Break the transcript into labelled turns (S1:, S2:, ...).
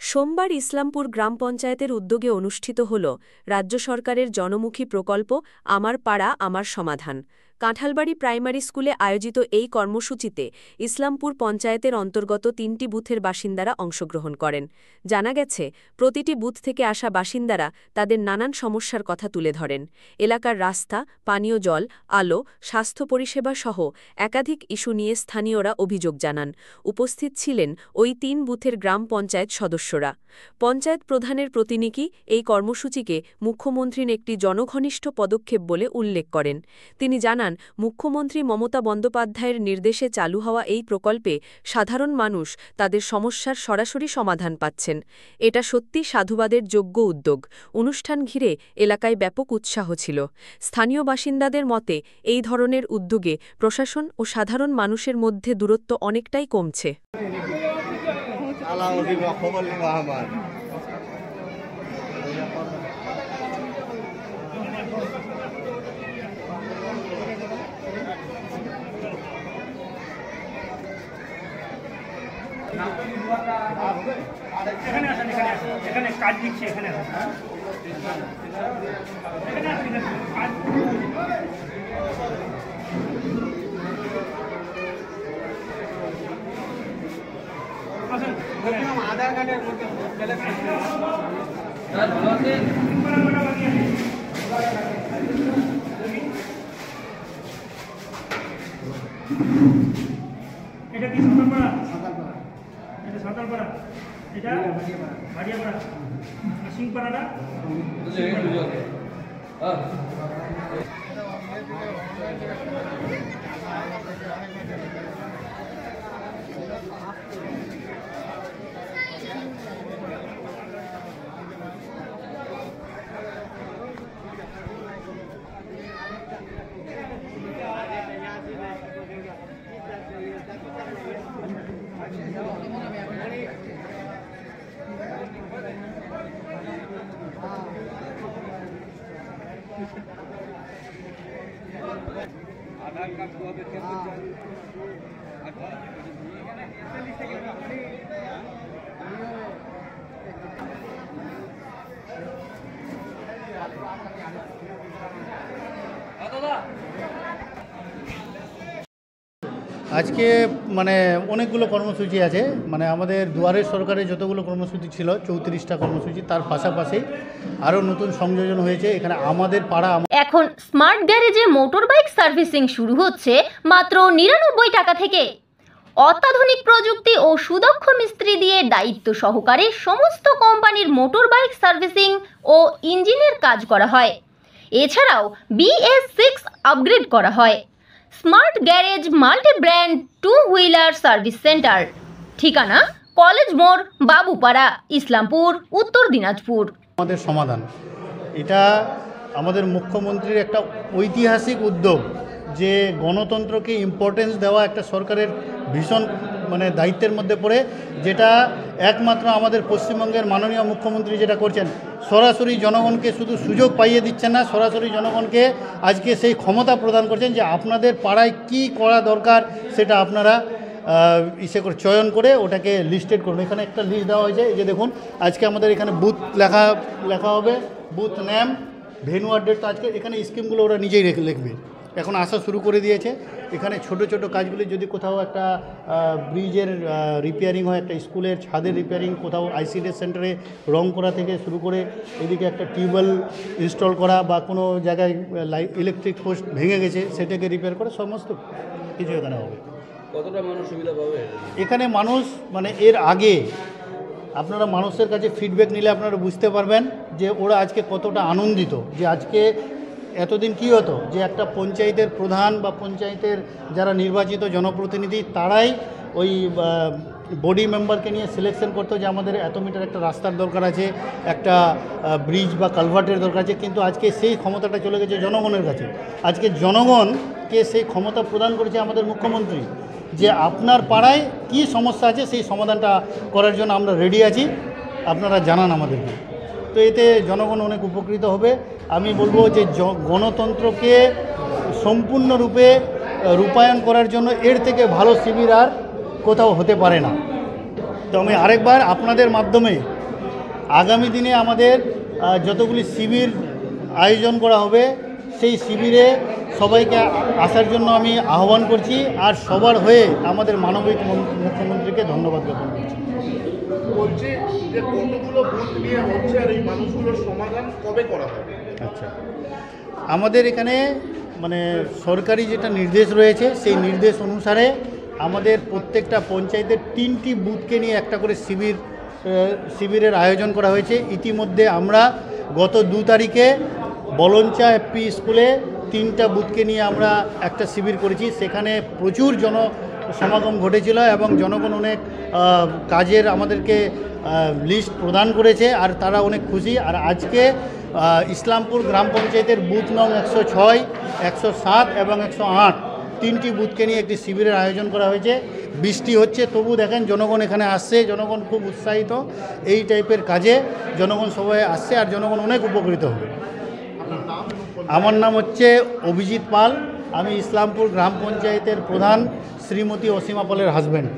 S1: সোমবার ইসলামপুর গ্রাম পঞ্চায়েতের উদ্যোগে অনুষ্ঠিত হল রাজ্য সরকারের জনমুখী প্রকল্প আমার পাড়া আমার সমাধান। কাঁঠালবাড়ি প্রাইমারি স্কুলে আয়োজিত এই কর্মসূচিতে ইসলামপুর পঞ্চায়েতের অন্তর্গত ৩টি বুথের বাসিন্দারা অংশগ্রহণ করেন। জানা গেছে, প্রতিটি বুথ থেকে আসা বাসিন্দারা তাদের নানান সমস্যার কথা তুলে ধরেন। এলাকার রাস্তা, পানীয় জল, আলো, স্বাস্থ্য পরিষেবা সহ একাধিক ইস্যু নিয়ে স্থানীয়রা অভিযোগ জানান। উপস্থিত ছিলেন ওই ৩ বুথের গ্রাম পঞ্চায়েত সদস্যরা। পঞ্চায়েত প্রধানের প্রতিনিধি এই কর্মসূচিকে মুখ্যমন্ত্রীর একটি জনঘনিষ্ঠ পদক্ষেপ বলে উল্লেখ করেন। তিনি জানান, মুখ্যমন্ত্রী মমতা বন্দ্যোপাধ্যায়ের নির্দেশে চালু হওয়া এই প্রকল্পে সাধারণ মানুষ তাদের সমস্যার সরাসরি সমাধান পাচ্ছেন। এটা সত্যি সাধুবাদের যোগ্য উদ্যোগ। অনুষ্ঠান ঘিরে এলাকায় ব্যাপক উৎসাহ ছিল। স্থানীয় বাসিন্দাদের মতে, এই ধরনের উদ্যোগে প্রশাসন ও সাধারণ মানুষের মধ্যে দূরত্ব অনেকটাই কমছে।
S2: এখানে আসেন, এখানে কাজ দিচ্ছে, এখানে আধার কার্ডের মধ্যে এটা কি সাঁতালপাড়া? এটা সাঁতালপাড়া, এটা ভাড়িয়াপাড়া, সিংপাড়াটা আধার কার্ড
S3: আজকে অনেকগুলো কর্মসূচি আছে, আমাদের দুয়ারের সরকারের যতগুলো কর্মসূচি ছিল 34টা কর্মসূচি, তার পাশাপাশি আরও নতুন সংযোজন হয়েছে। এখানে আমাদের পাড়া।
S4: এখন স্মার্ট গ্যারেজে মোটর বাইক সার্ভিসিং শুরু হচ্ছে মাত্র 99 টাকা থেকে। অত্যাধুনিক প্রযুক্তি ও সুদক্ষ মিস্ত্রি দিয়ে দায়িত্ব সহকারে সমস্ত কোম্পানির মোটর বাইক সার্ভিসিং ও ইঞ্জিনের কাজ করা হয়। এছাড়াও BS6 আপগ্রেড করা হয়। Smart garage multi brand 2 wheeler service centre, ঠিকানা কলেজ মোড়, বাবুপাড়া, ইসলামপুর, উত্তর দিনাজপুর।
S3: আমাদের সমাধান, এটা আমাদের মুখ্যমন্ত্রীর একটা ঐতিহাসিক উদ্যোগ, যে গণতন্ত্রকে ইম্পর্টেন্স দেওয়া একটা সরকারের ভীষণ দায়িত্বের মধ্যে পড়ে, যেটা একমাত্র আমাদের পশ্চিমবঙ্গের মাননীয় মুখ্যমন্ত্রী যেটা করছেন, সরাসরি জনগণকে শুধু সুযোগ পাইয়ে দিচ্ছেন না, সরাসরি জনগণকে আজকে সেই ক্ষমতা প্রদান করছেন যে আপনাদের পাড়ায় কি করা দরকার সেটা আপনারা চয়ন করে ওটাকে লিস্টেড করুন। এখানে একটা লিস্ট দেওয়া হয়েছে, এই যে দেখুন, আজকে আমাদের এখানে বুথ লেখা হবে, বুথ নেম, ভেনু আর ডেট। তো আজকে এখানে স্কিমগুলো ওরা নিজেই লিখবে, এখন আসা শুরু করে দিয়েছে। এখানে ছোট ছোট কাজগুলি, যদি কোথাও একটা ব্রিজের রিপেয়ারিং হয়, একটা স্কুলের ছাদের রিপেয়ারিং, কোথাও ICDS সেন্টারে রং করা থেকে শুরু করে এদিকে একটা টিউবওয়েল ইনস্টল করা, বা কোনো জায়গায় ইলেকট্রিক পোস্ট ভেঙে গেছে সেটাকে রিপেয়ার করা, সমস্ত কিছু এখানে হবে।
S5: কতটা মানুষ সুবিধা পাবে
S3: এখানে? মানুষ এর আগে আপনারা মানুষের কাছে ফিডব্যাক নিলে আপনারা বুঝতে পারবেন যে ওরা আজকে কতটা আনন্দিত। যে আজকে এতদিন কী হতো, যে একটা পঞ্চায়েতের প্রধান বা পঞ্চায়েতের যারা নির্বাচিত জনপ্রতিনিধি, তারাই ওই বডি মেম্বারকে নিয়ে সিলেকশন করতো যে আমাদের এত মিটার একটা রাস্তার দরকার আছে, একটা ব্রিজ বা কালভার্টের দরকার আছে। কিন্তু আজকে সেই ক্ষমতাটা চলে গেছে জনগণের কাছে। আজকে জনগণকে সেই ক্ষমতা প্রদান করেছে আমাদের মুখ্যমন্ত্রী, যে আপনার পাড়ায় কি সমস্যা আছে সেই সমাধানটা করার জন্য আমরা রেডি আছি, আপনারা জানান আমাদেরকে। তো এতে জনগণ অনেক উপকৃত হবে। আমি বলবো যে গণতন্ত্রকে সম্পূর্ণরূপে রূপায়ণ করার জন্য এর থেকে ভালো শিবির আর কোথাও হতে পারে না। তো আমি আরেকবার আপনাদের মাধ্যমে আগামী দিনে আমাদের যতগুলি শিবির আয়োজন করা হবে সেই শিবিরে সবাইকে আসার জন্য আমি আহ্বান করছি, আর সবার হয়ে আমাদের মানবিক মুখ্যমন্ত্রীকে ধন্যবাদ জ্ঞাপন করছি।
S6: বলছি যে কতগুলো বুথ নিয়ে হচ্ছে আর এই মানুষগুলোর সমাধান কবে করা হবে?
S3: আচ্ছা, আমাদের এখানে মানে সরকারি যেটা নির্দেশ রয়েছে সেই নির্দেশ অনুসারে আমাদের প্রত্যেকটা পঞ্চায়েতের 3টি বুথকে নিয়ে একটা করে শিবিরের আয়োজন করা হয়েছে। ইতিমধ্যে আমরা গত 2 তারিখে বলঞ্চা এফপি স্কুলে 3টা বুথকে নিয়ে আমরা একটা শিবির করেছি। সেখানে প্রচুর সমাগম ঘটেছিল এবং জনগণ অনেক কাজের আমাদেরকে লিস্ট প্রদান করেছে, আর তারা অনেক খুশি। আর আজকে ইসলামপুর গ্রাম পঞ্চায়েতের বুথ নং 106, 107 এবং 108 3টি বুথকে নিয়ে একটি শিবিরের আয়োজন করা হয়েছে। বৃষ্টি হচ্ছে, তবু দেখেন জনগণ এখানে আসছে, জনগণ খুব উৎসাহিত এই টাইপের কাজে। জনগণ সবাই আসছে আর জনগণ অনেক উপকৃত হবে। আমার নাম হচ্ছে অভিজিৎ পাল, আমি ইসলামপুর গ্রাম পঞ্চায়েতের প্রধান শ্রীমতী অসীমা পালের হাজব্যান্ড।